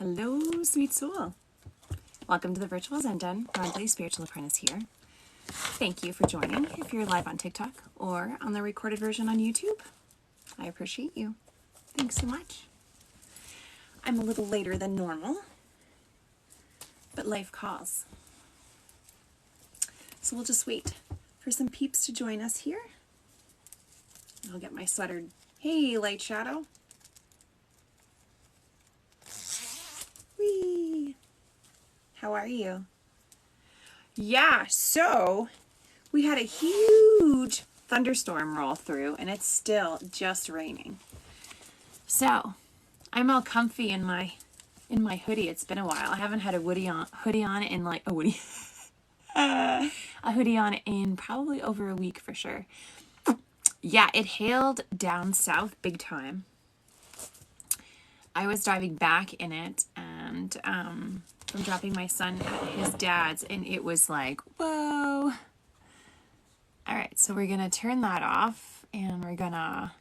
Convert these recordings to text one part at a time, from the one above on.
Hello, sweet soul. Welcome to the Virtual Zen Den. Ron, Spiritual Apprentice here. Thank you for joining if you're live on TikTok or on the recorded version on YouTube. I appreciate you. Thanks so much. I'm a little later than normal, but life calls. So we'll just wait for some peeps to join us here. I'll get my sweater. Hey, Light Shadow. Whee! How are you? Yeah, so we had a huge thunderstorm roll through and it's still just raining. So I'm all comfy in my hoodie. It's been a while. I haven't had a hoodie on in like a hoodie on in probably over a week for sure. Yeah, it hailed down south big time. I was driving back in it and from dropping my son at his dad's, and it was like, whoa. All right, so we're gonna turn that off and we're gonna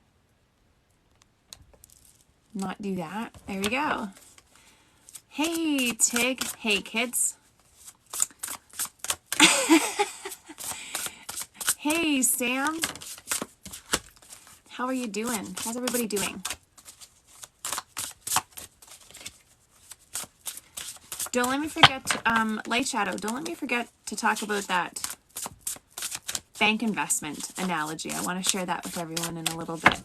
not do that. There we go. Hey, Tig. Hey, kids. Hey, Sam. How are you doing? How's everybody doing? Don't let me forget, Light Shadow, don't let me forget to talk about that bank investment analogy. I want to share that with everyone in a little bit.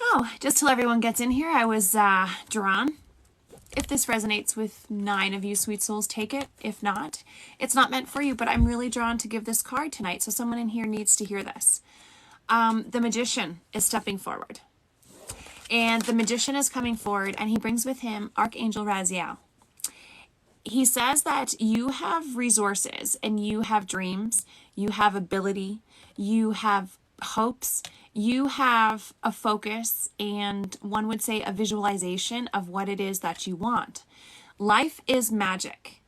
Oh, just till everyone gets in here, I was drawn. If this resonates with 9 of you sweet souls, take it. If not, it's not meant for you, but I'm really drawn to give this card tonight, so someone in here needs to hear this. The Magician is stepping forward. And the Magician is coming forward, and he brings with him Archangel Raziel. He says that you have resources, and you have dreams, you have ability, you have hopes, you have a focus, and one would say a visualization of what it is that you want. Life is magic.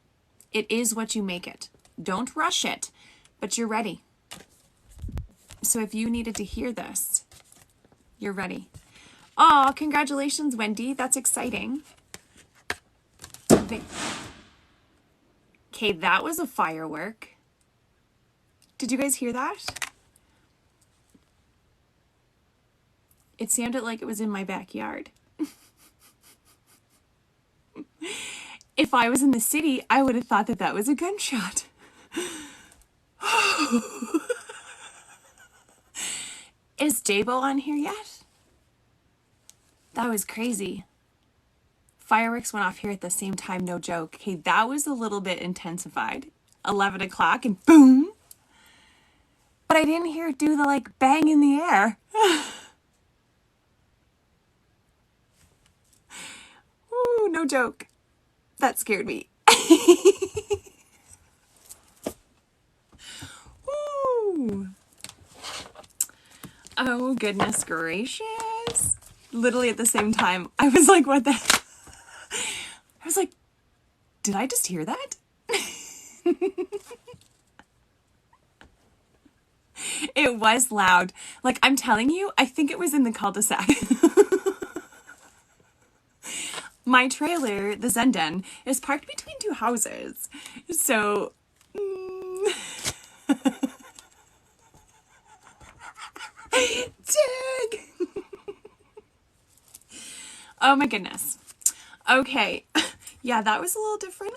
It is what you make it. Don't rush it, but you're ready. So if you needed to hear this, you're ready. Oh, congratulations, Wendy. That's exciting. Okay, that was a firework. Did you guys hear that? It sounded like it was in my backyard. If I was in the city, I would have thought that that was a gunshot. Is Dabo on here yet? That was crazy. Fireworks went off here at the same time, no joke. Okay, that was a little bit intensified. 11 o'clock and boom. But I didn't hear it do the like bang in the air. Ooh, no joke. That scared me. Ooh. Oh, goodness gracious. Literally at the same time, I was like, what the? I was like, did I just hear that? It was loud. Like, I'm telling you, I think it was in the cul-de-sac. My trailer, the Zen Den, is parked between 2 houses. So, Tig! Oh my goodness. Okay. Yeah, that was a little different.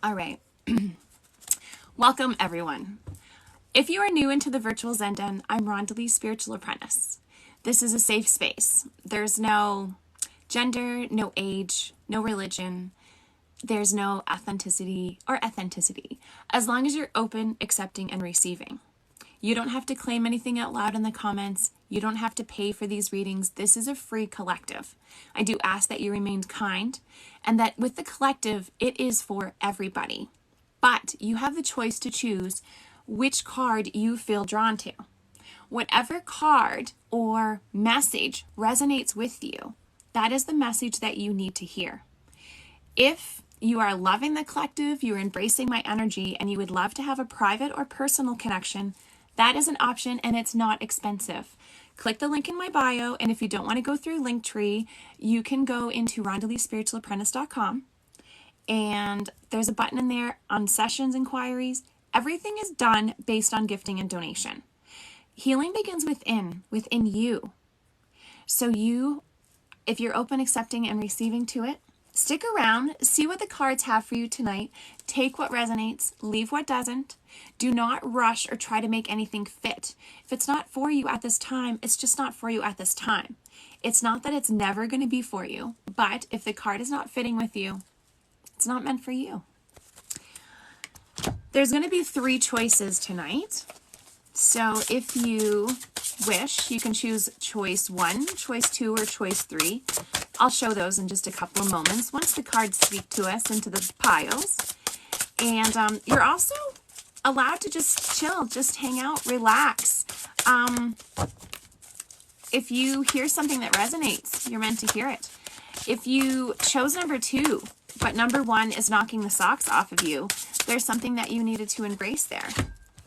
All right. Welcome, everyone. If you are new into the Virtual Zen Den, I'm Ron, Spiritual Apprentice. This is a safe space. There's no gender, no age, no religion. There's no authenticity. As long as you're open, accepting, and receiving. You don't have to claim anything out loud in the comments. You don't have to pay for these readings. This is a free collective. I do ask that you remain kind and that with the collective, it is for everybody. But you have the choice to choose which card you feel drawn to. Whatever card or message resonates with you, that is the message that you need to hear. If you are loving the collective, you are embracing my energy, and you would love to have a private or personal connection, That is an option, and it's not expensive. Click the link in my bio, and if you don't want to go through Linktree, you can go into rondelyspiritualapprentice.com, and there's a button in there on sessions inquiries. Everything is done based on gifting and donation. Healing begins within you. So if you're open, accepting, and receiving to it, stick around, see what the cards have for you tonight. Take what resonates, leave what doesn't. Do not rush or try to make anything fit. If it's not for you at this time, it's just not for you at this time. It's not that it's never going to be for you, but if the card is not fitting with you, it's not meant for you. There's going to be 3 choices tonight. So if you wish, you can choose choice 1, choice 2, or choice 3. I'll show those in just a couple of moments once the cards speak to us into the piles. And you're also allowed to just chill, just hang out, relax. If you hear something that resonates, you're meant to hear it. If you chose number 2, but number 1 is knocking the socks off of you, there's something that you needed to embrace there.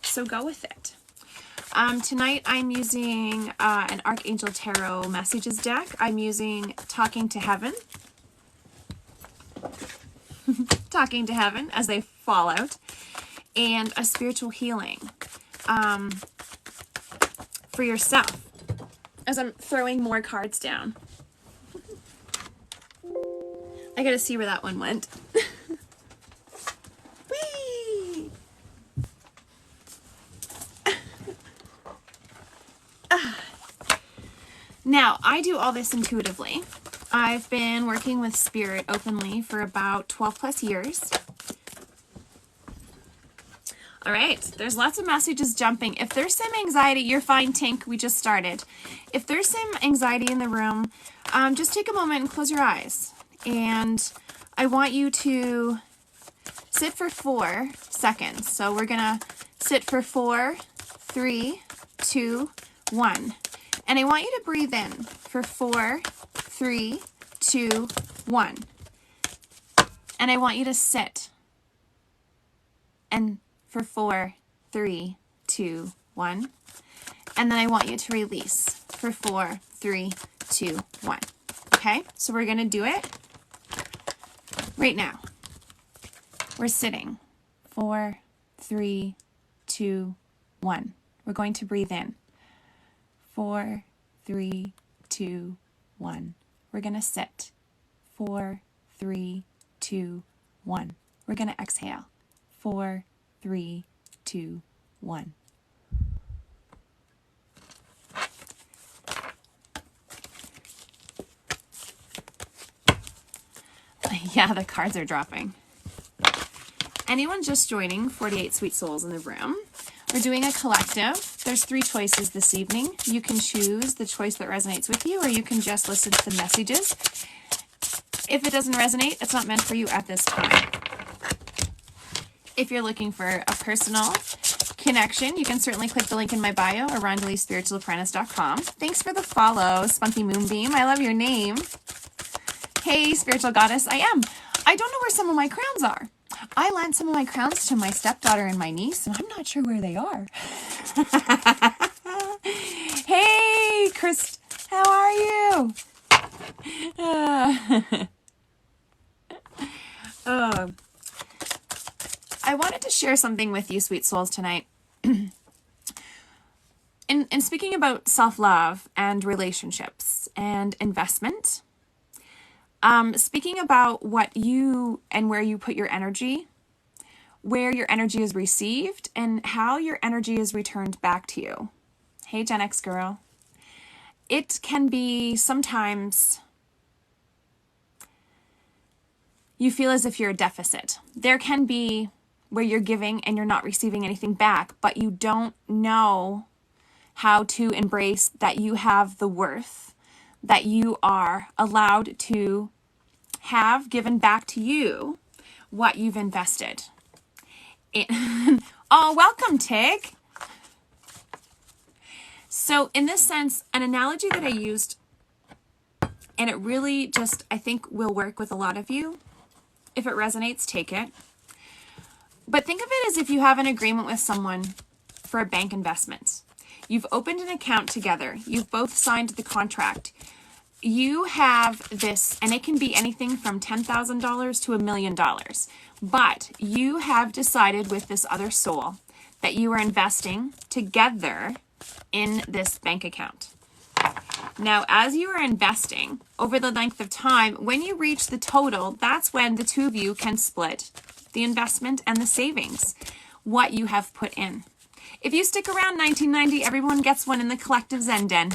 So go with it. Tonight I'm using an Archangel Tarot Messages deck. I'm using Talking to Heaven. Talking to Heaven as they fall out. And a spiritual healing for yourself as I'm throwing more cards down. I gotta see where that one went. Whee! Now, I do all this intuitively. I've been working with Spirit openly for about 12 plus years. All right, there's lots of messages jumping. If there's some anxiety, you're fine, Tink. We just started. If there's some anxiety in the room, just take a moment and close your eyes. And I want you to sit for 4 seconds. So we're going to sit for 4, 3, 2, 1. And I want you to breathe in for 4, 3, 2, 1. And I want you to sit. And for 4, 3, 2, 1. And then I want you to release for 4, 3, 2, 1. Okay, so we're going to do it right now. We're sitting. 4, 3, 2, 1. We're going to breathe in. 4, 3, 2, 1. We're going to sit. 4, 3, 2, 1. We're going to exhale. 4, 3, 2, 1. Yeah, the cards are dropping. Anyone just joining 48 Sweet Souls in the room? We're doing a collective. There's 3 choices this evening. You can choose the choice that resonates with you, or you can just listen to the messages. If it doesn't resonate, it's not meant for you at this time. If you're looking for a personal connection, you can certainly click the link in my bio or rondelyspiritualapprentice.com. Thanks for the follow, Spunky Moonbeam. I love your name. Hey, spiritual goddess, I am. I don't know where some of my crowns are. I lent some of my crowns to my stepdaughter and my niece, and I'm not sure where they are. Hey, Chris, how are you? I wanted to share something with you, sweet souls, tonight. In speaking about self-love and relationships and investment, speaking about what you and where you put your energy, where your energy is received, and how your energy is returned back to you. Hey, Gen X girl. It can be sometimes you feel as if you're a deficit. There can be where you're giving and you're not receiving anything back, but you don't know how to embrace that you have the worth, that you are allowed to have given back to you what you've invested. Oh, welcome, Tig. So in this sense, an analogy that I used, and it really just, I think, will work with a lot of you. If it resonates, take it. But think of it as if you have an agreement with someone for a bank investment. You've opened an account together. You've both signed the contract. You have this, and it can be anything from $10,000 to $1 million. But you have decided with this other soul that you are investing together in this bank account. Now, as you are investing over the length of time, when you reach the total, that's when the two of you can split the investment and the savings, what you have put in. If you stick around 1990, everyone gets one in the collective Zen Den.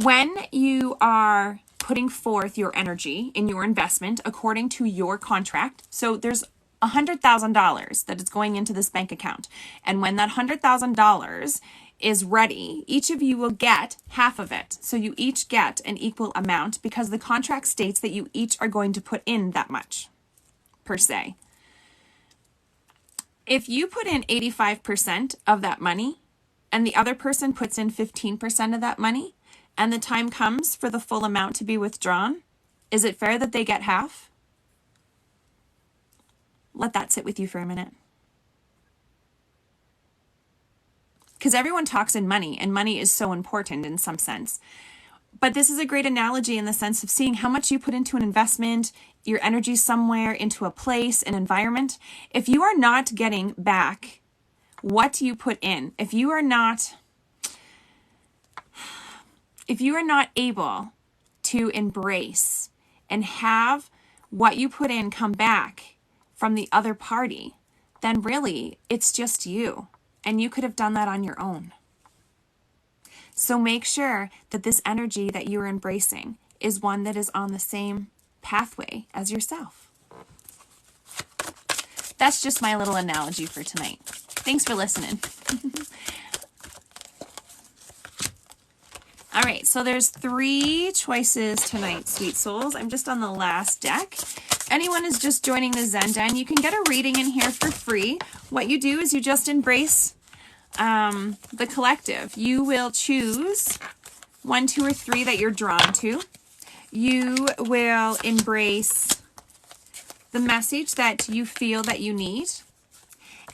When you are putting forth your energy in your investment according to your contract, so there's $100,000 that is going into this bank account. And when that $100,000 is ready, each of you will get half of it. So you each get an equal amount because the contract states that you each are going to put in that much, per se. If you put in 85% of that money and the other person puts in 15% of that money and the time comes for the full amount to be withdrawn, is it fair that they get half? Let that sit with you for a minute. Because everyone talks in money, and money is so important in some sense. But this is a great analogy in the sense of seeing how much you put into an investment, your energy somewhere, into a place, an environment. If you are not getting back what you put in, if you are not able to embrace and have what you put in come back from the other party, then really it's just you. And you could have done that on your own. So make sure that this energy that you're embracing is one that is on the same pathway as yourself. That's just my little analogy for tonight. Thanks for listening. All right, so there's 3 choices tonight, sweet souls. I'm just on the last deck. Anyone is just joining the Zen Den, you can get a reading in here for free. What you do is you just embrace the collective. You will choose 1, 2, or 3 that you're drawn to. You will embrace the message that you feel that you need.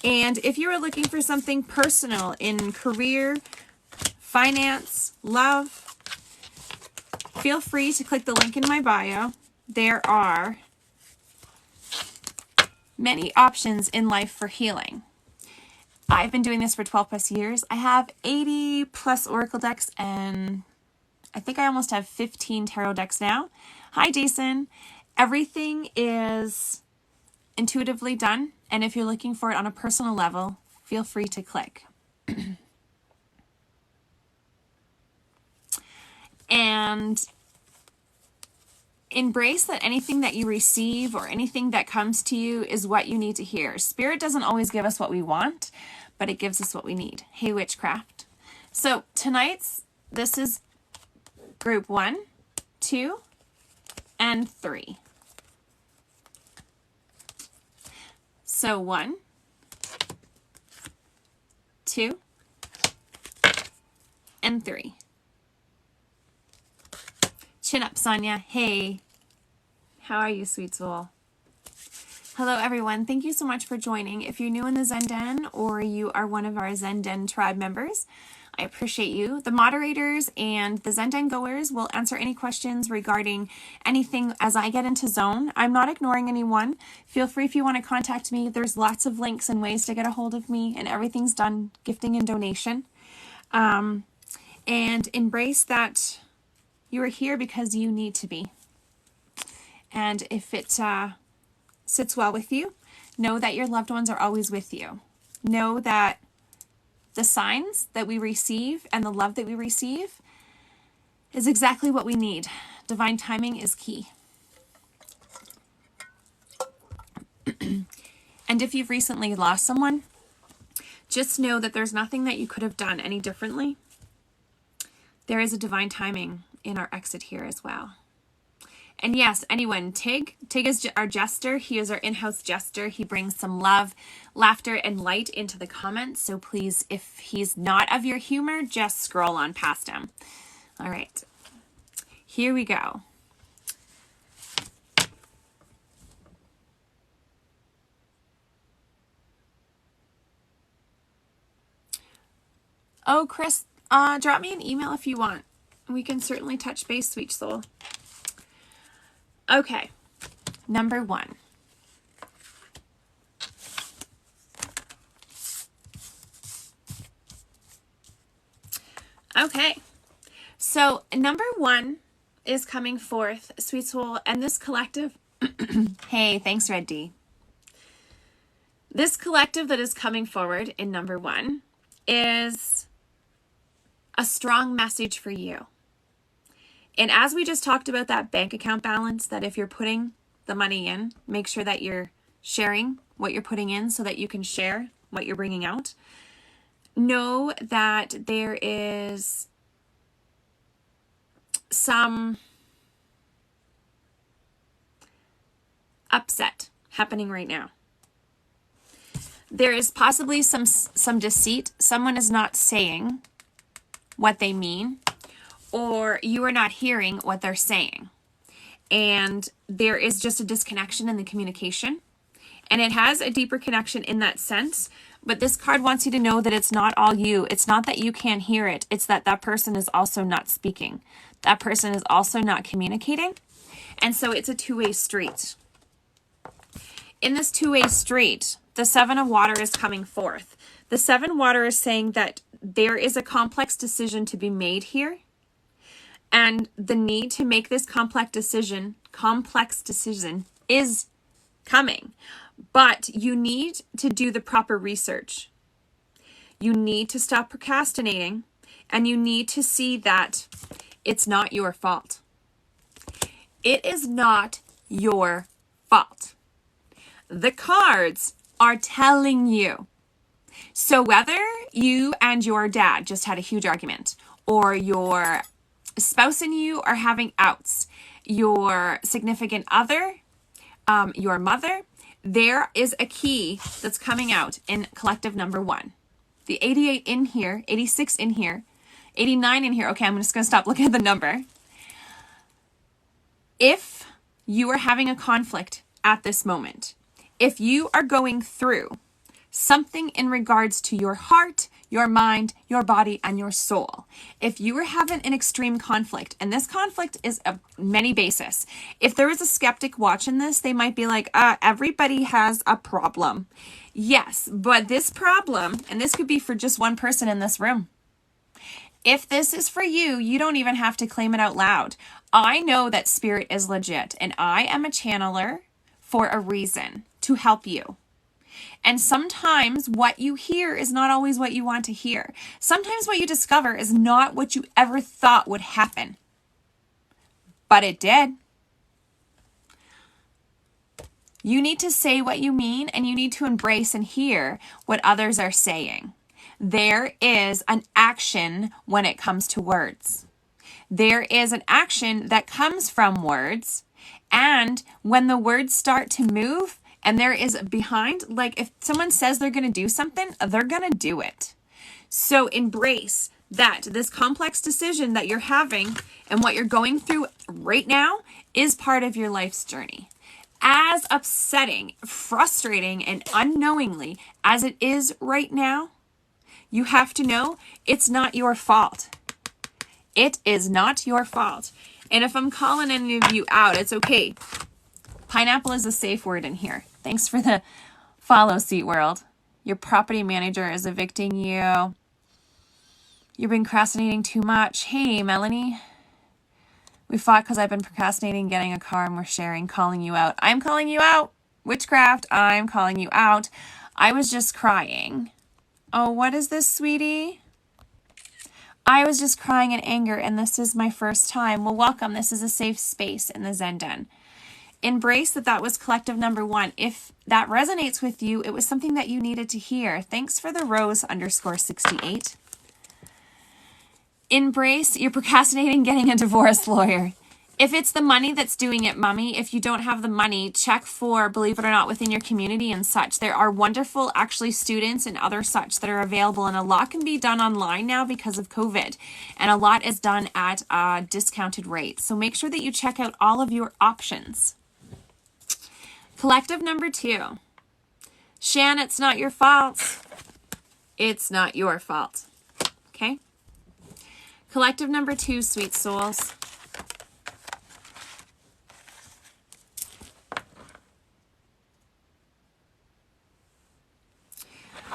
And if you are looking for something personal in career, finance, love, feel free to click the link in my bio. There are many options in life for healing. I've been doing this for 12 plus years. I have 80 plus Oracle decks, and I think I almost have 15 tarot decks now. Hi, Jason. Everything is intuitively done, and if you're looking for it on a personal level, feel free to click. And embrace that anything that you receive or anything that comes to you is what you need to hear. Spirit doesn't always give us what we want, but it gives us what we need. Hey, Witchcraft. So this is group 1, 2, and 3. So 1, 2, and 3. Chin up, Sonia. Hey. How are you, sweet soul? Hello, everyone. Thank you so much for joining. If you're new in the Zen Den or you are one of our Zen Den tribe members, I appreciate you. The moderators and the Zen Den goers will answer any questions regarding anything as I get into zone. I'm not ignoring anyone. Feel free if you want to contact me. There's lots of links and ways to get a hold of me, and everything's done gifting and donation. And embrace that you are here because you need to be. And if it sits well with you, know that your loved ones are always with you. Know that the signs that we receive and the love that we receive is exactly what we need. Divine timing is key. And if you've recently lost someone, just know that there's nothing that you could have done any differently. There is a divine timing in our exit here as well. And yes, anyone, Tig is our jester. He is our in-house jester. He brings some love, laughter, and light into the comments. So please, if he's not of your humor, just scroll on past him. All right, here we go. Oh, Chris, drop me an email if you want. We can certainly touch base, sweet soul. Okay, number 1. Okay, so number 1 is coming forth, sweet soul, and this collective. Hey, thanks, Red D. This collective that is coming forward in number 1 is a strong message for you. And as we just talked about that bank account balance, that if you're putting the money in, make sure that you're sharing what you're putting in so that you can share what you're bringing out. Know that there is some upset happening right now. There is possibly some deceit. Someone is not saying what they mean, or you are not hearing what they're saying. And there is just a disconnection in the communication. And it has a deeper connection in that sense. But this card wants you to know that it's not all you. It's not that you can't hear it. It's that that person is also not speaking. That person is also not communicating. And so it's a two-way street. In this two-way street, the 7 of water is coming forth. The 7 water is saying that there is a complex decision to be made here. And the need to make this complex decision is coming. But you need to do the proper research. You need to stop procrastinating, and you need to see that it's not your fault. It is not your fault. The cards are telling you. So whether you and your dad just had a huge argument, or your spouse and you are having outs, your significant other, your mother, there is a key that's coming out in collective number 1. The 88 in here, 86 in here, 89 in here. Okay, I'm just going to stop looking at the number. If you are having a conflict at this moment, if you are going through something in regards to your heart, your mind, your body, and your soul. If you are having an extreme conflict, and this conflict is of many bases. If there is a skeptic watching this, they might be like, everybody has a problem. Yes, but this problem, and this could be for just one person in this room. If this is for you, you don't even have to claim it out loud. I know that spirit is legit, and I am a channeler for a reason, to help you. And sometimes what you hear is not always what you want to hear. Sometimes what you discover is not what you ever thought would happen. But it did. You need to say what you mean, and you need to embrace and hear what others are saying. There is an action when it comes to words. There is an action that comes from words. And when the words start to move, and there is behind, like if someone says they're going to do something, they're going to do it. So embrace that this complex decision that you're having and what you're going through right now is part of your life's journey. As upsetting, frustrating, and unknowingly as it is right now, you have to know it's not your fault. It is not your fault. And if I'm calling any of you out, it's okay. Pineapple is a safe word in here. Thanks for the follow, Seat World. Your property manager is evicting you. You've been procrastinating too much. Hey, Melanie. We fought because I've been procrastinating getting a car and we're sharing, calling you out. I'm calling you out. Witchcraft, I'm calling you out. I was just crying. Oh, what is this, sweetie? I was just crying in anger and this is my first time. Well, welcome. This is a safe space in the Zen Den. Embrace that was collective number 1. If that resonates with you, it was something that you needed to hear. Thanks for the Rose_68. Embrace you're procrastinating getting a divorce lawyer. If it's the money that's doing it, mommy, if you don't have the money, check for, believe it or not, within your community and such. There are wonderful, actually, students and other such that are available, and a lot can be done online now because of COVID, and a lot is done at a discounted rate. So make sure that you check out all of your options. Collective number 2. Shan, it's not your fault. It's not your fault. Okay? Collective number 2, sweet souls.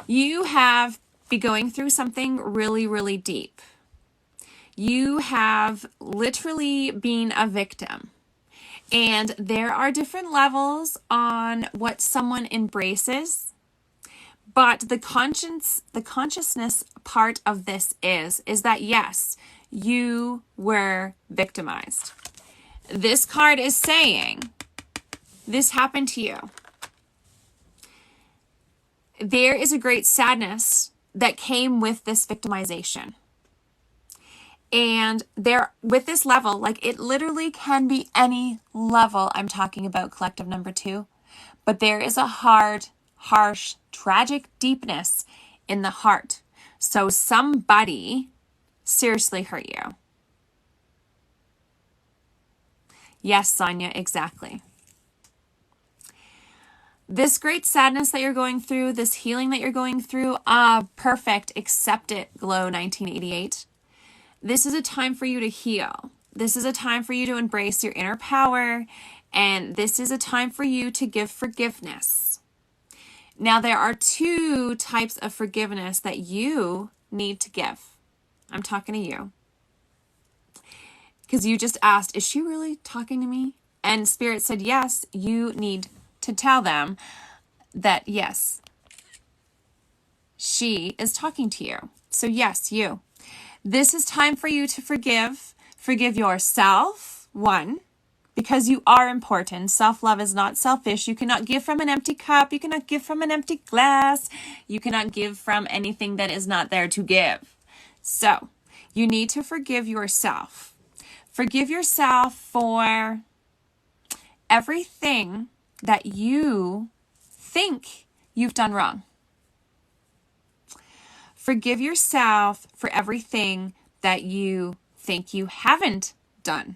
You have been going through something really, really deep. You have literally been a victim. And there are different levels on what someone embraces. But the consciousness part of this is that yes, you were victimized. This card is saying this happened to you. There is a great sadness that came with this victimization. And there, with this level, like it literally can be any level I'm talking about, collective number 2, but there is a hard, harsh, tragic deepness in the heart. So somebody seriously hurt you. Yes, Sonia, exactly. This great sadness that you're going through, this healing that you're going through, perfect, accept it, Glow 1988. This is a time for you to heal. This is a time for you to embrace your inner power, and this is a time for you to give forgiveness. Now, there are 2 types of forgiveness that you need to give. I'm talking to you. Because you just asked, is she really talking to me? And Spirit said, yes, you need to tell them that, yes, she is talking to you. So yes, you. This is time for you to forgive. Forgive yourself, 1, because you are important. Self-love is not selfish. You cannot give from an empty cup. You cannot give from an empty glass. You cannot give from anything that is not there to give. So you need to forgive yourself. Forgive yourself for everything that you think you've done wrong. Forgive yourself for everything that you think you haven't done.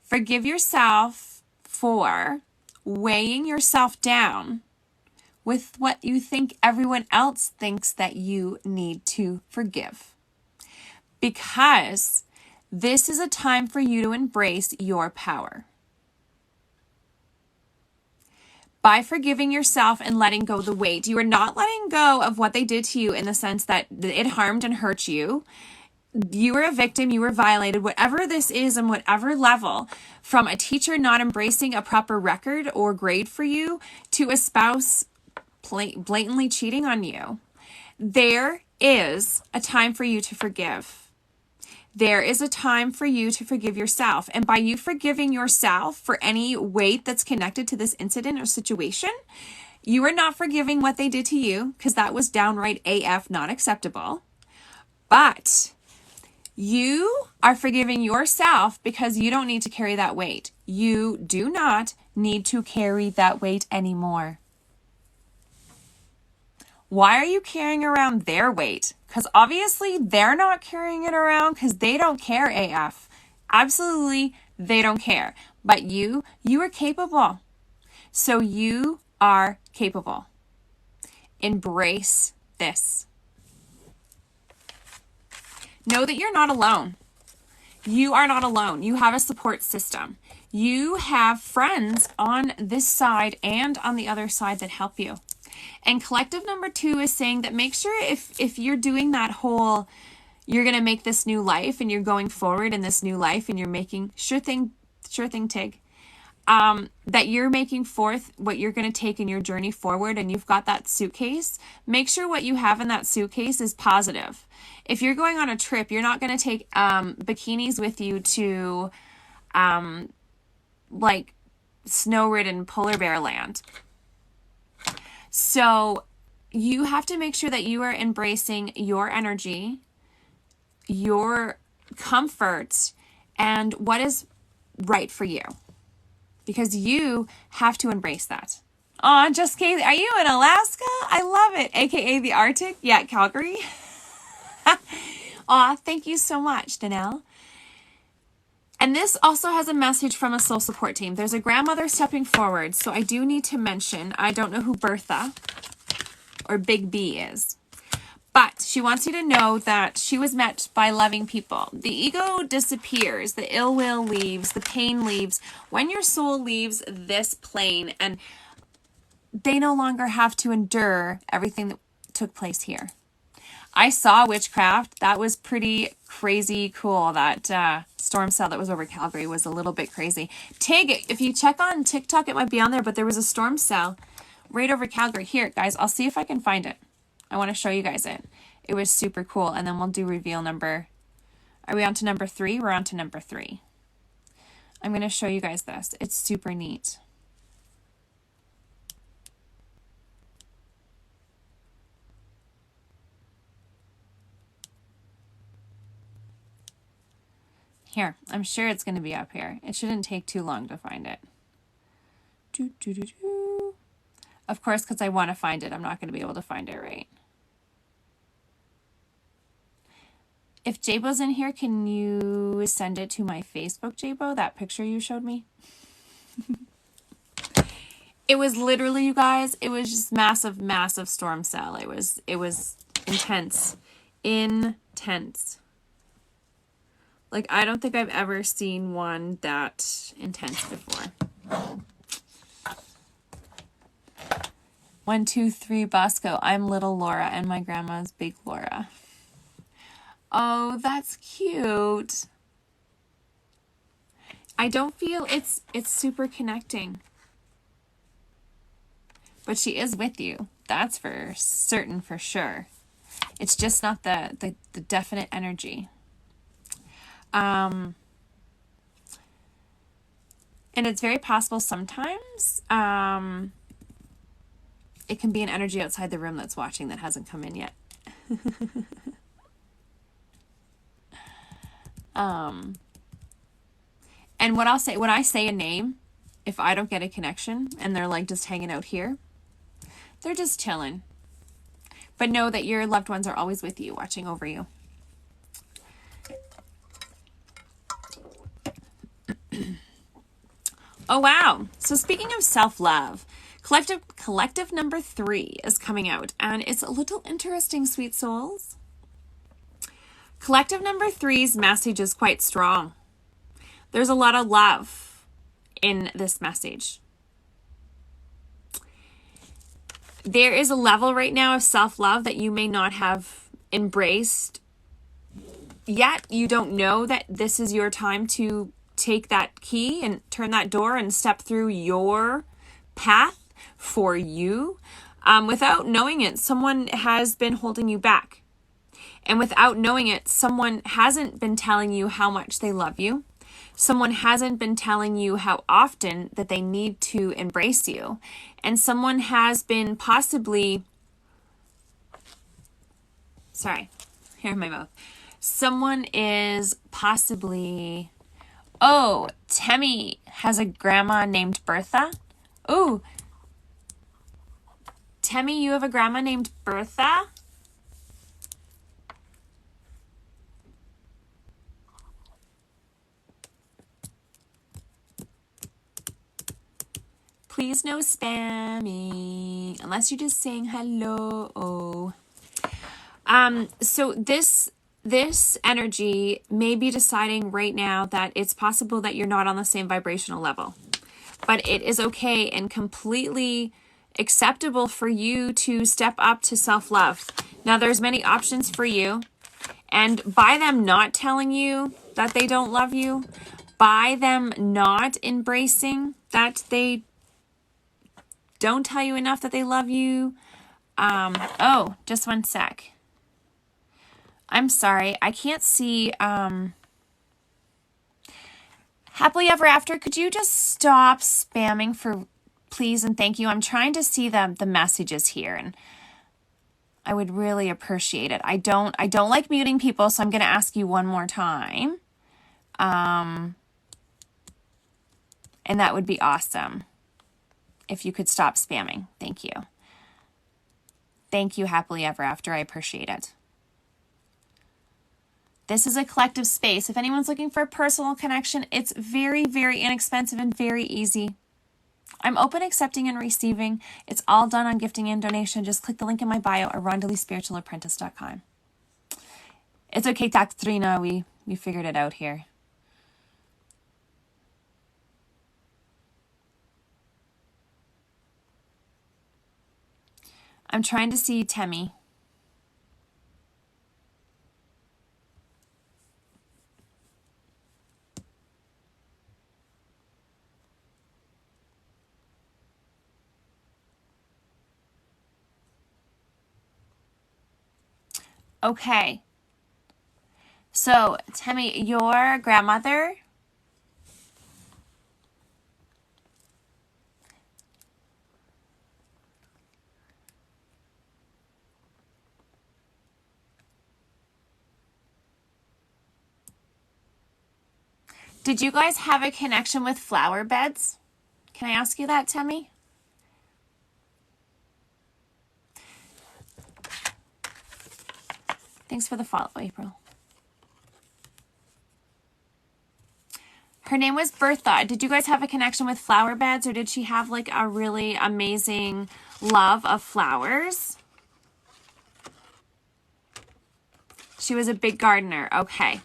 Forgive yourself for weighing yourself down with what you think everyone else thinks that you need to forgive. Because this is a time for you to embrace your power. By forgiving yourself and letting go of the weight, you are not letting go of what they did to you in the sense that it harmed and hurt you. You were a victim, you were violated, whatever this is and whatever level, from a teacher not embracing a proper record or grade for you to a spouse blatantly cheating on you. There is a time for you to forgive. There is a time for you to forgive yourself. And by you forgiving yourself for any weight that's connected to this incident or situation, you are not forgiving what they did to you, because that was downright AF, not acceptable. But you are forgiving yourself because you don't need to carry that weight. You do not need to carry that weight anymore. Why are you carrying around their weight? Because obviously they're not carrying it around because they don't care AF. Absolutely, they don't care. But you are capable. So you are capable. Embrace this. Know that you're not alone. You are not alone. You have a support system. You have friends on this side and on the other side that help you. And collective number 2 is saying that make sure if you're doing that whole, you're going to make this new life and you're going forward in this new life and you're making, sure thing, Tig, that you're making forth what you're going to take in your journey forward and you've got that suitcase, make sure what you have in that suitcase is positive. If you're going on a trip, you're not going to take bikinis with you to like snow-ridden polar bear land. So you have to make sure that you are embracing your energy, your comfort, and what is right for you. Because you have to embrace that. Aw, Just Kay, are you in Alaska? I love it. AKA the Arctic. Yeah, Calgary. Aw, thank you so much, Danelle. And this also has a message from a soul support team. There's a grandmother stepping forward. So I do need to mention, I don't know who Bertha or Big B is. But she wants you to know that she was met by loving people. The ego disappears, the ill will leaves, the pain leaves when your soul leaves this plane, and they no longer have to endure everything that took place here. I saw witchcraft. That was pretty crazy cool. That storm cell that was over Calgary was a little bit crazy. Tig, if you check on TikTok, it might be on there, but there was a storm cell right over Calgary. Here, guys, I'll see if I can find it. I want to show you guys it. It was super cool. And then we'll do reveal number. Are we on to number 3? We're on to number 3. I'm going to show you guys this. It's super neat. Here, I'm sure it's going to be up here. It shouldn't take too long to find it. Of course, because I want to find it, I'm not going to be able to find it right. If Jaybo's in here, can you send it to my Facebook, Jaybo? That picture you showed me? It was literally, you guys, it was just massive, massive storm cell. It was intense. Intense. Like, I don't think I've ever seen one that intense before. 1, 2, 3, Bosco. I'm little Laura and my grandma's big Laura. Oh, that's cute. I don't feel it's super connecting. But she is with you. That's for certain, for sure. It's just not the definite energy. And it's very possible sometimes it can be an energy outside the room that's watching that hasn't come in yet. And what I'll say, when I say a name, if I don't get a connection and they're like just hanging out here, they're just chilling. But know that your loved ones are always with you, watching over you. Oh, wow. So speaking of self-love, collective number 3 is coming out, and it's a little interesting, sweet souls. Collective number 3's message is quite strong. There's a lot of love in this message. There is a level right now of self-love that you may not have embraced yet. You don't know that this is your time to take that key and turn that door and step through your path for you. Without knowing it, someone has been holding you back. And without knowing it, someone hasn't been telling you how much they love you. Someone hasn't been telling you how often that they need to embrace you. And someone has been possibly, sorry, hair in my mouth. Someone is possibly, oh, Temmie has a grandma named Bertha. Oh, Temmie, you have a grandma named Bertha? Please no spamming, unless you're just saying hello. So this energy may be deciding right now that it's possible that you're not on the same vibrational level, but it is okay and completely acceptable for you to step up to self-love. Now, there's many options for you, and by them not telling you that they don't love you, by them not embracing that they don't tell you enough that they love you. Oh, just one sec. I'm sorry. I can't see. Happily Ever After, could you just stop spamming for please and thank you? I'm trying to see the messages here, and I would really appreciate it. I don't like muting people, so I'm going to ask you one more time. And that would be awesome. If you could stop spamming. Thank you. Thank you, Happily Ever After. I appreciate it. This is a collective space. If anyone's looking for a personal connection, it's very, very inexpensive and very easy. I'm open, accepting, and receiving. It's all done on gifting and donation. Just click the link in my bio or rondelespiritualapprentice.com. It's okay, Katrina. We figured it out here. I'm trying to see Temi. Okay. So, Temi, your grandmother... Did you guys have a connection with flower beds? Can I ask you that, Temi? Thanks for the follow, April. Her name was Bertha. Did you guys have a connection with flower beds, or did she have like a really amazing love of flowers? She was a big gardener. Okay.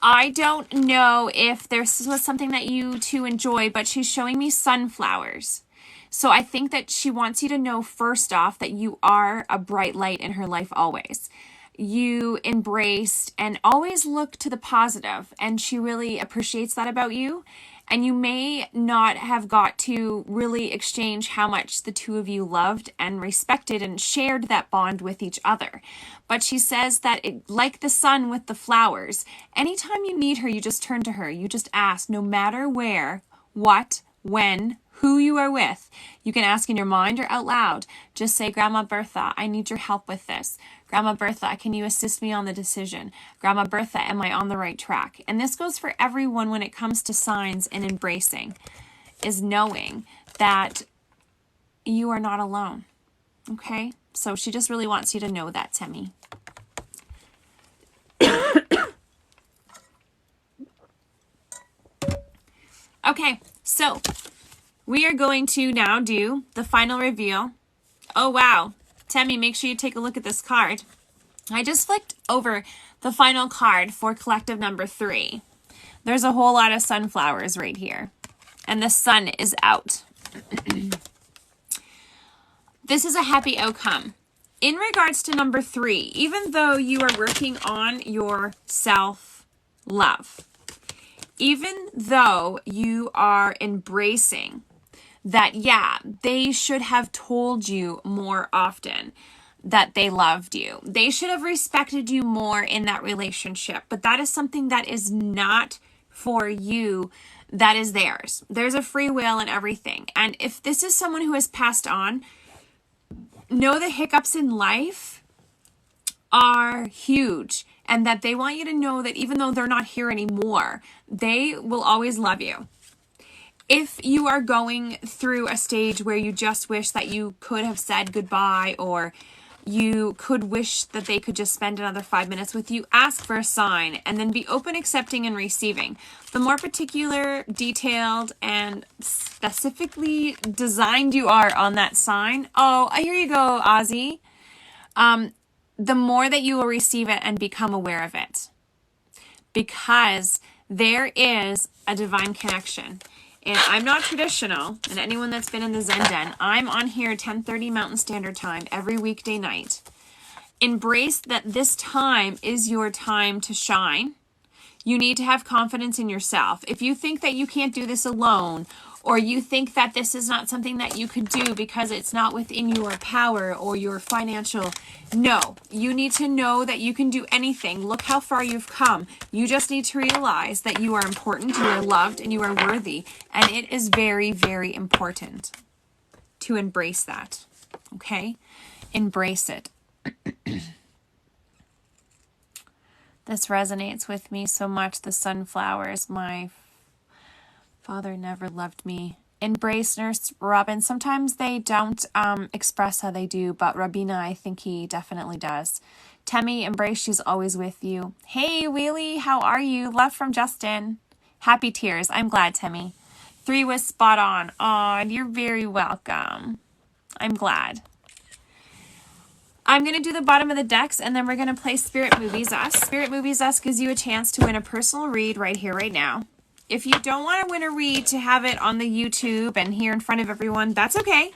I don't know if this was something that you two enjoy, but she's showing me sunflowers. So I think that she wants you to know first off that you are a bright light in her life always. You embraced and always look to the positive, and she really appreciates that about you. And you may not have got to really exchange how much the two of you loved and respected and shared that bond with each other. But she says that like the sun with the flowers, anytime you need her, you just turn to her. You just ask, no matter where, what, when, who you are with. You can ask in your mind or out loud. Just say, Grandma Bertha, I need your help with this. Grandma Bertha, can you assist me on the decision? Grandma Bertha, am I on the right track? And this goes for everyone when it comes to signs and embracing, is knowing that you are not alone. Okay? So she just really wants you to know that, Temi. Okay, so we are going to now do the final reveal. Oh, wow. Temi, make sure you take a look at this card. I just flicked over the final card for collective number 3. There's a whole lot of sunflowers right here. And the sun is out. This is a happy outcome. In regards to number 3, even though you are working on your self-love, even though you are embracing that, yeah, they should have told you more often that they loved you. They should have respected you more in that relationship. But that is something that is not for you. That is theirs. There's a free will and everything. And if this is someone who has passed on, know the hiccups in life are huge. And that they want you to know that even though they're not here anymore, they will always love you. If you are going through a stage where you just wish that you could have said goodbye, or you could wish that they could just spend another 5 minutes with you, ask for a sign and then be open, accepting, and receiving. The more particular, detailed, and specifically designed you are on that sign, oh, here you go, Ozzy, the more that you will receive it and become aware of it. Because there is a divine connection. And I'm not traditional, and anyone that's been in the Zen Den, I'm on here 10:30 Mountain Standard Time every weekday night. Embrace that this time is your time to shine. You need to have confidence in yourself. If you think that you can't do this alone, or you think that this is not something that you could do because it's not within your power or your financial, no, you need to know that you can do anything. Look how far you've come. You just need to realize that you are important, you are loved, and you are worthy. And it is very, very important to embrace that. Okay? Embrace it. This resonates with me so much. The sunflowers, my father never loved me. Embrace, Nurse Robin. Sometimes they don't express how they do, but Rabina, I think he definitely does. Temi, embrace, she's always with you. Hey, Wheelie, how are you? Love from Justin. Happy tears. I'm glad, Temi. 3 was spot on. Aw, you're very welcome. I'm glad. I'm going to do the bottom of the decks, and then we're going to play Spirit Movies Us. Spirit Movies Us gives you a chance to win a personal read right here, right now. If you don't want to win a read to have it on the YouTube and here in front of everyone, that's okay.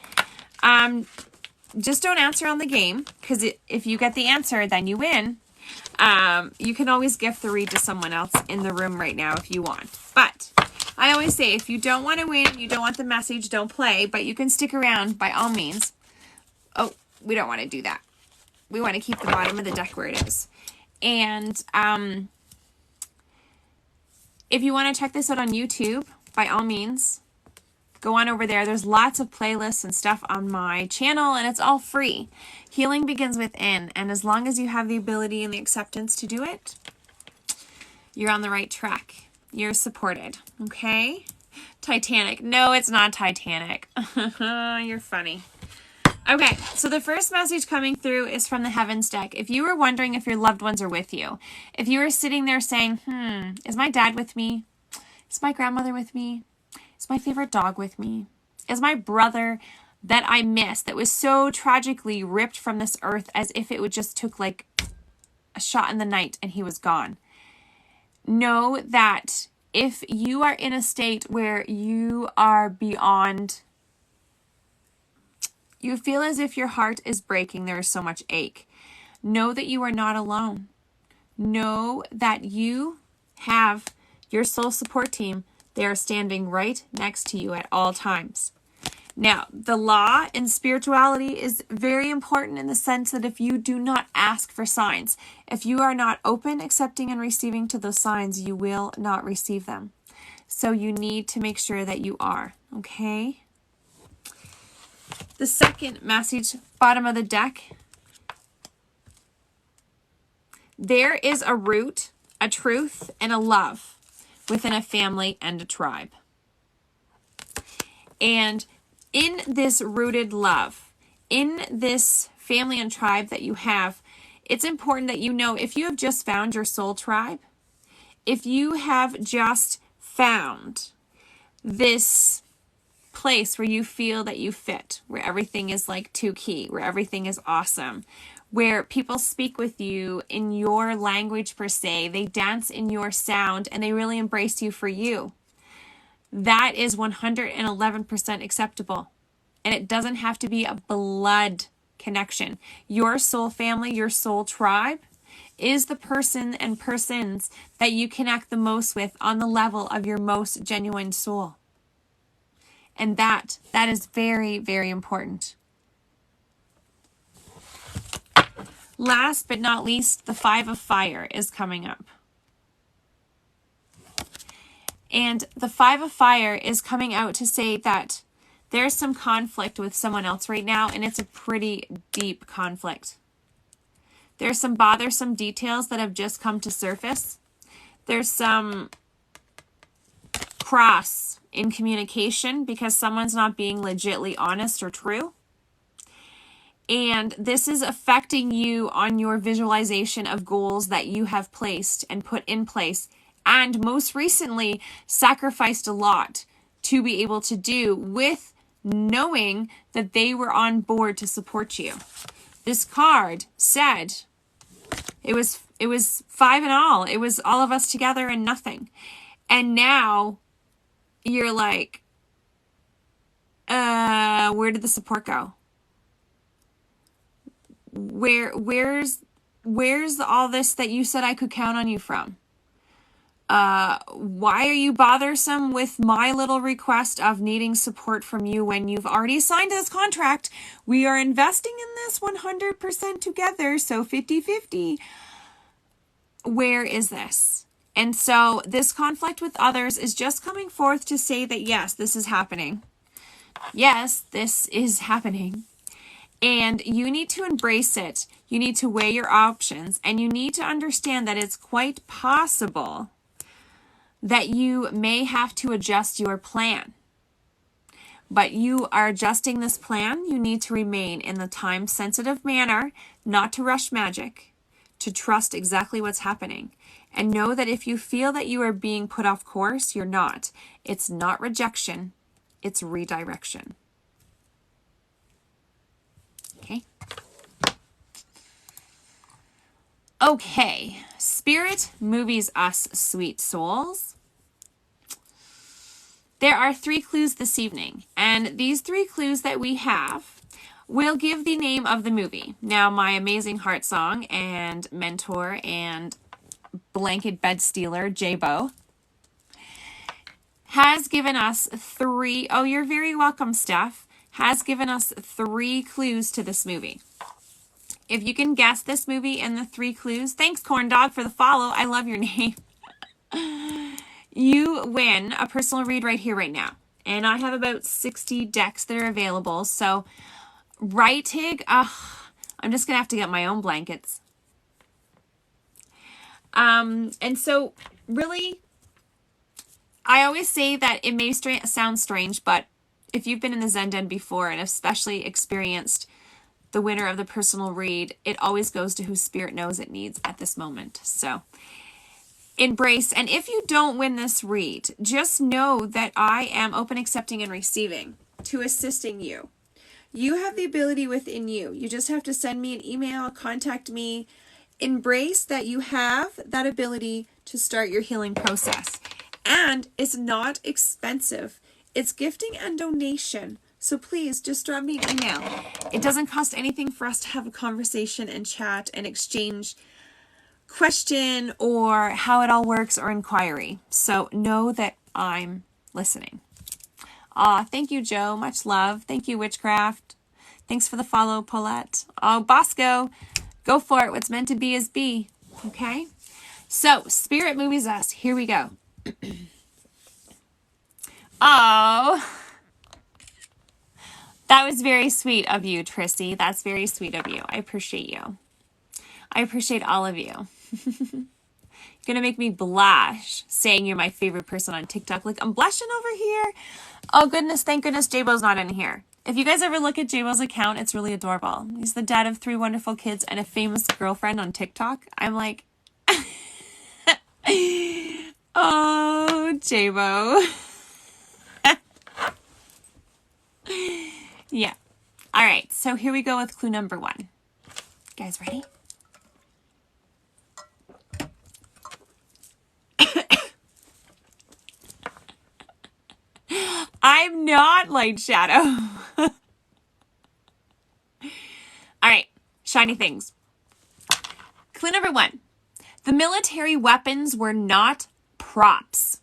Just don't answer on the game, because if you get the answer, then you win. You can always gift the read to someone else in the room right now if you want. But I always say, if you don't want to win, you don't want the message, don't play, but you can stick around by all means. Oh, we don't want to do that. We want to keep the bottom of the deck where it is. And if you want to check this out on YouTube, by all means, go on over there. There's lots of playlists and stuff on my channel, and it's all free. Healing begins within, and as long as you have the ability and the acceptance to do it, you're on the right track. You're supported, okay? Titanic. No, it's not Titanic. You're funny. Okay, so the first message coming through is from the Heavens deck. If you were wondering if your loved ones are with you, if you were sitting there saying, is my dad with me? Is my grandmother with me? Is my favorite dog with me? Is my brother that I miss, that was so tragically ripped from this earth as if it would just took like a shot in the night and he was gone? Know that if you are in a state where you are beyond, you feel as if your heart is breaking, there is so much ache, know that you are not alone. Know that you have your soul support team. They are standing right next to you at all times. Now, the law in spirituality is very important in the sense that if you do not ask for signs, if you are not open, accepting, and receiving to those signs, you will not receive them. So you need to make sure that you are, okay? The second message, bottom of the deck. There is a root, a truth, and a love within a family and a tribe. And in this rooted love, in this family and tribe that you have, it's important that you know if you have just found your soul tribe, if you have just found this place where you feel that you fit, where everything is like two key, where everything is awesome, where people speak with you in your language per se, they dance in your sound, and they really embrace you for you. That is 111% acceptable. And it doesn't have to be a blood connection. Your soul family, your soul tribe is the person and persons that you connect the most with on the level of your most genuine soul. And that is very, very important. Last but not least, the 5 of Fire is coming up. And the 5 of Fire is coming out to say that there's some conflict with someone else right now, and it's a pretty deep conflict. There's some bothersome details that have just come to surface. There's some cross in communication because someone's not being legitly honest or true. And this is affecting you on your visualization of goals that you have placed and put in place, and most recently sacrificed a lot to be able to do, with knowing that they were on board to support you. This card said it was 5 in all. It was all of us together and nothing. And now you're like, where did the support go? Where's all this that you said I could count on you from? Why are you bothersome with my little request of needing support from you when you've already signed this contract? We are investing in this 100% together, so 50-50. Where is this? And so this conflict with others is just coming forth to say that yes, this is happening. Yes, this is happening. And you need to embrace it. You need to weigh your options, and you need to understand that it's quite possible that you may have to adjust your plan. But you are adjusting this plan. You need to remain in the time-sensitive manner, not to rush magic, to trust exactly what's happening. And know that if you feel that you are being put off course, you're not. It's not rejection, it's redirection. Okay. Okay. Spirit movies us, sweet souls. There are 3 clues this evening, and these 3 clues that we have will give the name of the movie. Now, my amazing heart song and mentor and blanket bed stealer, J-Bo, has given us 3, oh, you're very welcome, Steph, has given us 3 clues to this movie. If you can guess this movie and the 3 clues, thanks, Corn Dog, for the follow. I love your name. You win a personal read right here, right now. And I have about 60 decks that are available. So, right, Tig? I'm just going to have to get my own blankets. And so, really, I always say that it may sound strange, but if you've been in the Zen Den before and especially experienced the winner of the personal read, it always goes to who Spirit knows it needs at this moment. So embrace. And if you don't win this read, just know that I am open, accepting, and receiving to assisting you. You have the ability within you. You just have to send me an email, contact me. Embrace that you have that ability to start your healing process. And it's not expensive. It's gifting and donation. So please just drop me an email. It doesn't cost anything for us to have a conversation and chat and exchange question or how it all works or inquiry. So know that I'm listening. Thank you, Joe. Much love. Thank you, Witchcraft. Thanks for the follow, Paulette. Oh, Bosco, go for it. What's meant to be is be. Okay? So, Spirit movies us. Here we go. Oh, that was very sweet of you, Trissy. That's very sweet of you. I appreciate you. I appreciate all of you. You're going to make me blush saying you're my favorite person on TikTok. Like, I'm blushing over here. Oh, goodness. Thank goodness J-Bo's not in here. If you guys ever look at J-Bo's account, it's really adorable. He's the dad of 3 wonderful kids and a famous girlfriend on TikTok. I'm like, oh, J-Bo. Yeah. All right. So here we go with clue number 1. You guys ready? I'm not light shadow. All right. Shiny things. Clue number 1. The military weapons were not props.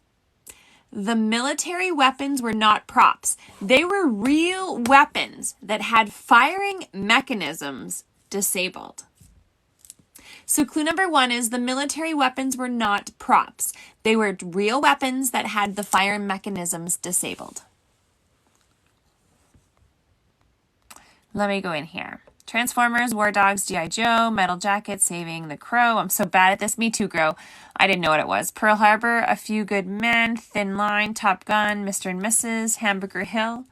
The military weapons were not props. They were real weapons that had firing mechanisms disabled. So clue number 1 is the military weapons were not props. They were real weapons that had the firing mechanisms disabled. Let me go in here. Transformers, War Dogs, G.I. Joe, Metal Jacket, Saving the Crow. I'm so bad at this. Me too, Grow. I didn't know what it was. Pearl Harbor, A Few Good Men, Thin Line, Top Gun, Mr. and Mrs., Hamburger Hill.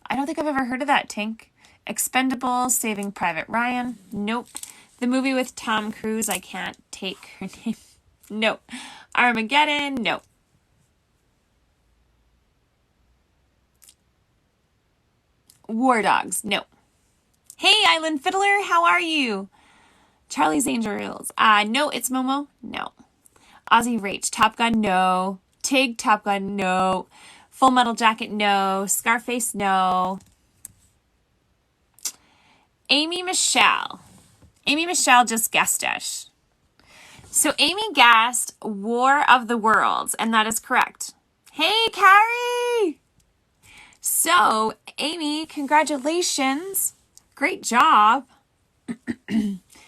I don't think I've ever heard of that, Tink. Expendables, Saving Private Ryan. Nope. The movie with Tom Cruise, I can't take her name. Nope. Armageddon, nope. War Dogs, nope. Hey, Island Fiddler, how are you? Charlie's Angels. No, it's Momo. No. Aussie Rach. Top Gun, no. Tig, Top Gun, no. Full Metal Jacket, no. Scarface, no. Amy Michelle. Amy Michelle just guessed it. So Amy guessed War of the Worlds, and that is correct. Hey, Carrie! So, Amy, congratulations. Great job.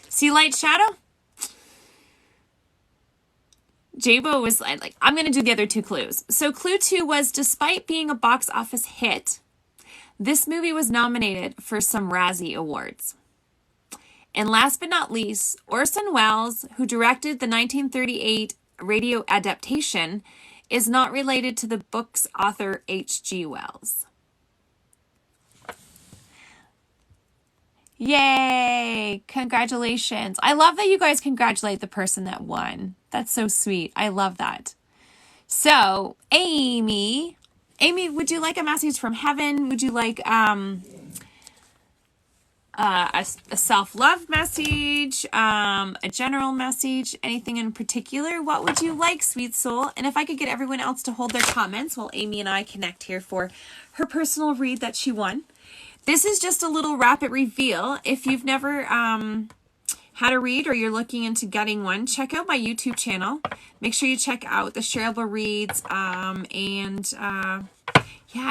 See light shadow? J-Bo was like, I'm going to do the other 2 clues. So clue 2 was, despite being a box office hit, this movie was nominated for some Razzie Awards. And last but not least, Orson Welles, who directed the 1938 radio adaptation, is not related to the book's author H.G. Wells. Yay! Congratulations. I love that you guys congratulate the person that won. That's so sweet. I love that. So, Amy, would you like a message from heaven? Would you like a self-love message, a general message, anything in particular? What would you like, sweet soul? And if I could get everyone else to hold their comments while Amy and I connect here for her personal read that she won. This is just a little rapid reveal. If you've never had a read or you're looking into getting one, check out my YouTube channel. Make sure you check out the shareable reads. Yeah,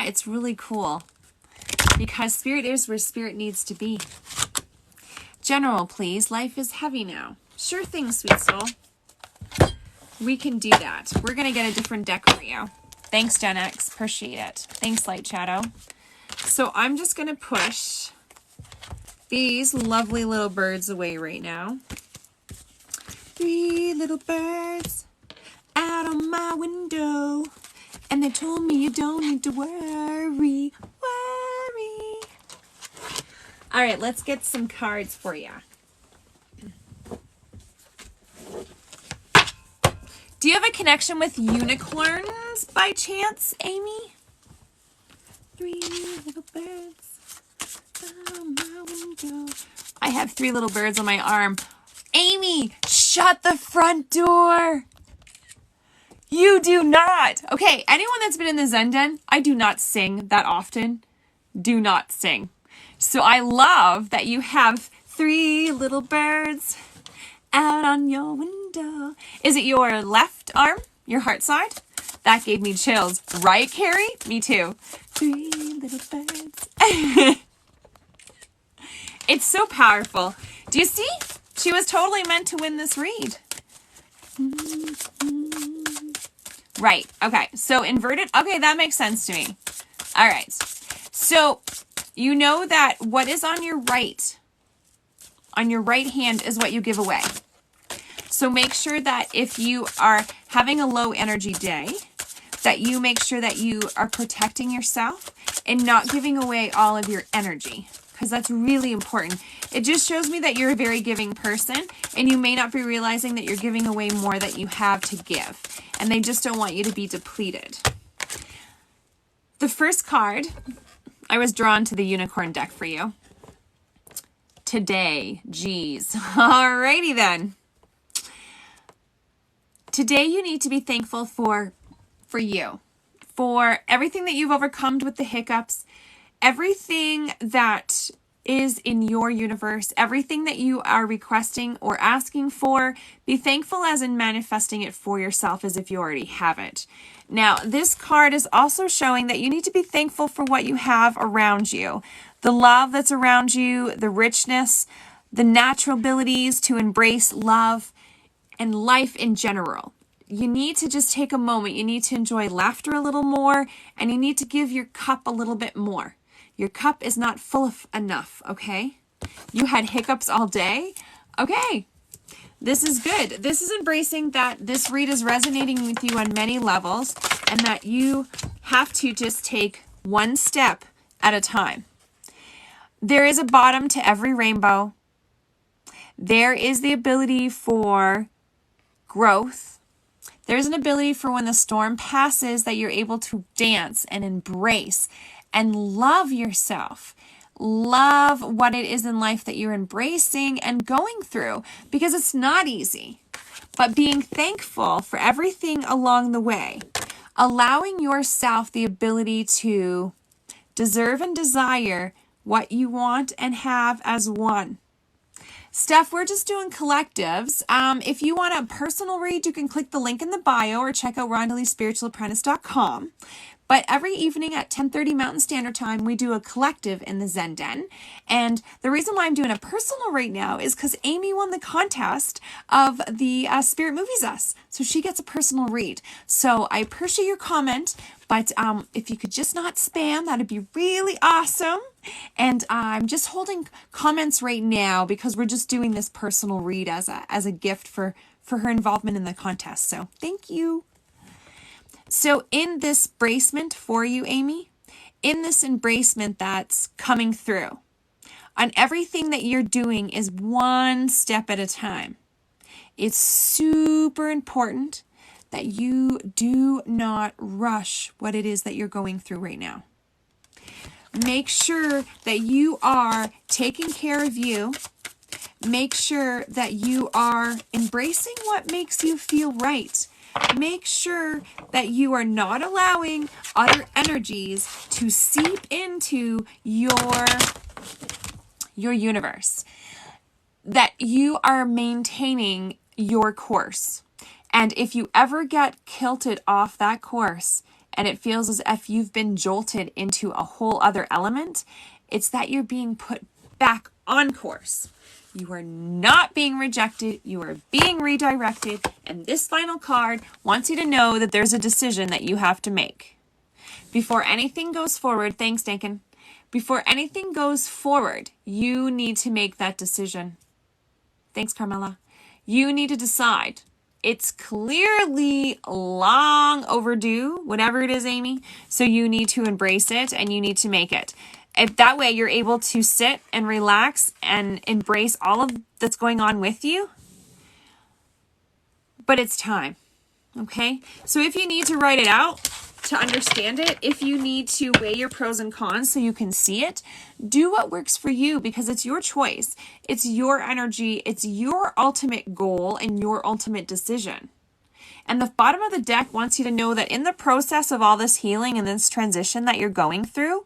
it's really cool because spirit is where spirit needs to be. General, please. Life is heavy now. Sure thing, sweet soul. We can do that. We're going to get a different deck for you. Thanks, Gen X. Appreciate it. Thanks, Light Shadow. So I'm just going to push these lovely little birds away right now. 3 little birds out on my window, and they told me you don't need to worry. All right, let's get some cards for you. Do you have a connection with unicorns by chance, Amy? 3 little birds on my window. I have 3 little birds on my arm. Amy, shut the front door. You do not. Okay, anyone that's been in the Zen Den, I do not sing that often. Do not sing. So I love that you have 3 little birds out on your window. Is it your left arm? Your heart side? That gave me chills. Right, Carrie? Me too. 3 little birds. It's so powerful. Do you see? She was totally meant to win this read. Right. Okay. So inverted. Okay, that makes sense to me. All right. So you know that what is on your right hand is what you give away. So make sure that if you are having a low energy day, that you make sure that you are protecting yourself and not giving away all of your energy, because that's really important. It just shows me that you're a very giving person, and you may not be realizing that you're giving away more that you have to give, and they just don't want you to be depleted. The first card, I was drawn to the unicorn deck for you today. Geez. Alrighty then. Today you need to be thankful for you, for everything that you've overcome with the hiccups, everything that is in your universe, everything that you are requesting or asking for. Be thankful as in manifesting it for yourself as if you already have it. Now, this card is also showing that you need to be thankful for what you have around you. The love that's around you, the richness, the natural abilities to embrace love and life in general. You need to just take a moment. You need to enjoy laughter a little more, and you need to give your cup a little bit more. Your cup is not full enough, okay? You had hiccups all day? Okay. This is good. This is embracing that this read is resonating with you on many levels, and that you have to just take one step at a time. There is a bottom to every rainbow. There is the ability for growth. There's an ability for when the storm passes that you're able to dance and embrace and love yourself. Love what it is in life that you're embracing and going through, because it's not easy. But being thankful for everything along the way, allowing yourself the ability to deserve and desire what you want and have as one. Steph, we're just doing collectives. If you want a personal read, you can click the link in the bio or check out RondaLeeSpiritualApprentice.com. But every evening at 10:30 Mountain Standard Time, we do a collective in the Zen Den. And the reason why I'm doing a personal right now is because Amy won the contest of the Spirit Movies Us. So she gets a personal read. So I appreciate your comment, but if you could just not spam, that'd be really awesome. And I'm just holding comments right now because we're just doing this personal read as a gift for her involvement in the contest. So thank you. So in this embracement for you, Amy, in this embracement that's coming through, on everything that you're doing is one step at a time. It's super important that you do not rush what it is that you're going through right now. Make sure that you are taking care of you. Make sure that you are embracing what makes you feel right. Make sure that you are not allowing other energies to seep into your universe. That you are maintaining your course. And if you ever get kilted off that course and it feels as if you've been jolted into a whole other element, it's that you're being put back on course. You are not being rejected. You are being redirected. And this final card wants you to know that there's a decision that you have to make. Before anything goes forward, thanks, Dankin. Before anything goes forward, you need to make that decision. Thanks, Carmela. You need to decide. It's clearly long overdue, whatever it is, Amy. So you need to embrace it and you need to make it. If that way you're able to sit and relax and embrace all of that's going on with you. But it's time. Okay? So if you need to write it out to understand it, if you need to weigh your pros and cons so you can see it, do what works for you because it's your choice. It's your energy. It's your ultimate goal and your ultimate decision. And the bottom of the deck wants you to know that in the process of all this healing and this transition that you're going through,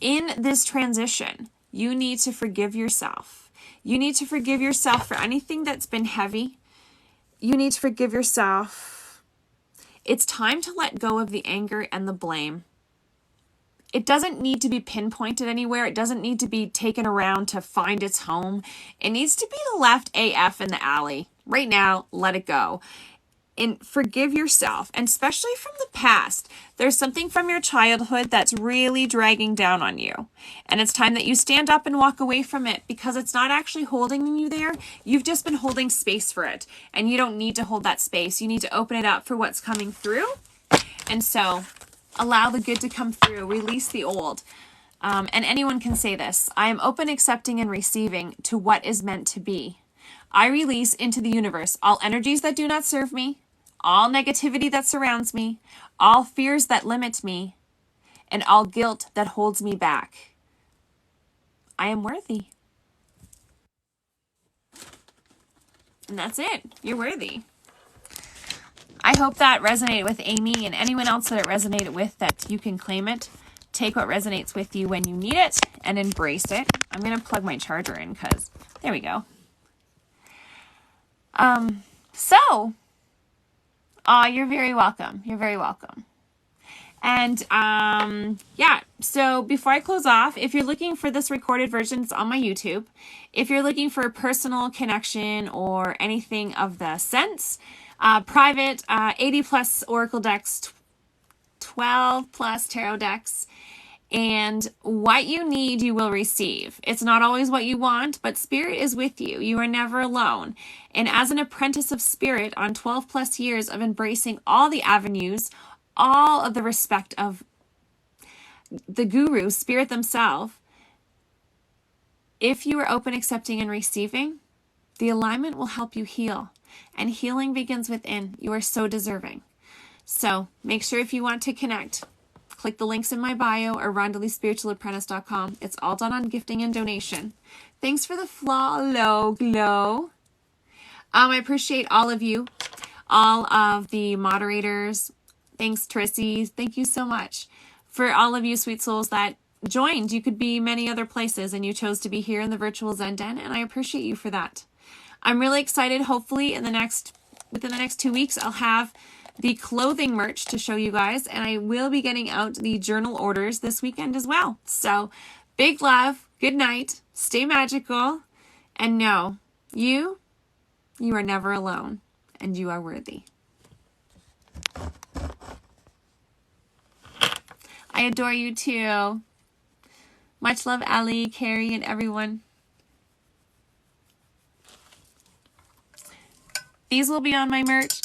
in this transition, you need to forgive yourself. You need to forgive yourself for anything that's been heavy. You need to forgive yourself. It's time to let go of the anger and the blame. It doesn't need to be pinpointed anywhere. It doesn't need to be taken around to find its home. It needs to be left AF in the alley. Right now, let it go. And forgive yourself, and especially from the past. There's something from your childhood that's really dragging down on you. And it's time that you stand up and walk away from it because it's not actually holding you there. You've just been holding space for it. And you don't need to hold that space. You need to open it up for what's coming through. And so allow the good to come through. Release the old. And anyone can say this. I am open, accepting, and receiving to what is meant to be. I release into the universe all energies that do not serve me, all negativity that surrounds me, all fears that limit me, and all guilt that holds me back. I am worthy. And that's it. You're worthy. I hope that resonated with Amy and anyone else that it resonated with, that you can claim it. Take what resonates with you when you need it and embrace it. I'm going to plug my charger in because there we go. You're very welcome. You're very welcome. And, so before I close off, if you're looking for this recorded version, it's on my YouTube. If you're looking for a personal connection or anything of the sense, private, 80 plus Oracle decks, 12 plus tarot decks, and what you need, you will receive. It's not always what you want, but Spirit is with you. You are never alone. And as an apprentice of Spirit on 12 plus years of embracing all the avenues, all of the respect of the guru, Spirit themselves, if you are open, accepting, and receiving, the alignment will help you heal. And healing begins within. You are so deserving. So make sure if you want to connect, click the links in my bio or rondelyspiritualapprentice.com. It's all done on gifting and donation. Thanks for the follow, Glow. I appreciate all of you, all of the moderators. Thanks, Trissy. Thank you so much. For all of you sweet souls that joined, you could be many other places and you chose to be here in the virtual Zen Den, and I appreciate you for that. I'm really excited. Hopefully within the next 2 weeks, I'll have the clothing merch to show you guys, and I will be getting out the journal orders this weekend as well. So big love, good night, stay magical, and know you are never alone, and you are worthy. I adore you too. Much love, Ali, Carrie, and everyone. These will be on my merch.